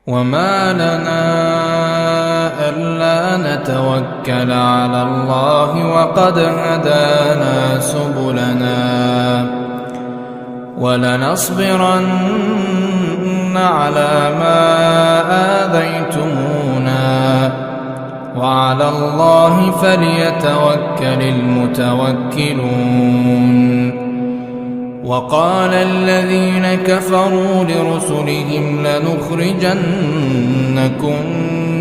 وما لنا ألا نتوكل على الله وقد هدانا سبلنا ولنصبرن على ما آذيتمونا وعلى الله فليتوكل المتوكلون. وقال الذين كفروا لرسلهم لنخرجنكم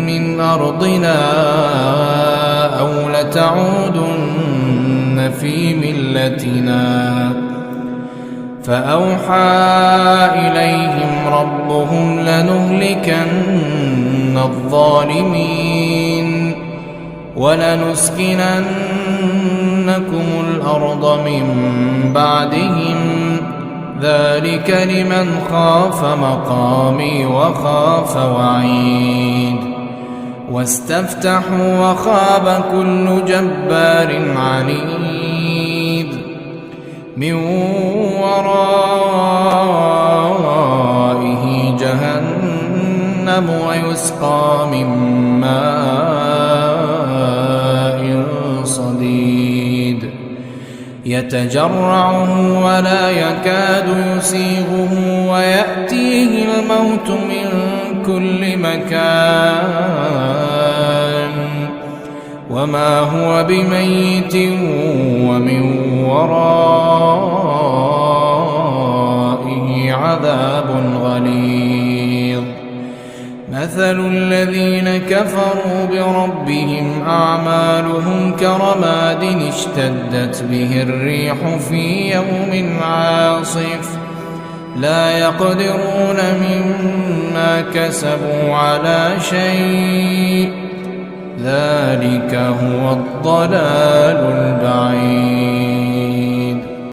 من أرضنا أو لتعودن في ملتنا فأوحى إليهم ربهم لنهلكن الظالمين ولنسكننكم الأرض من بعدهم ذلك لمن خاف مقامي وخاف وعيد. واستفتحوا وخاب كل جبار عنيد من ورائه جهنم ويسقى من ماء صديد يتجرعه ولا يكاد يسيغه ويأتيه الموت من كل مكان وما هو بميت ومن ورائه عذاب غليظ. مثل الذين كفروا بربهم أعمالهم كرماد اشتدت به الريح في يوم عاصف لا يقدرون مما كسبوا على شيء ذلك هو الضلال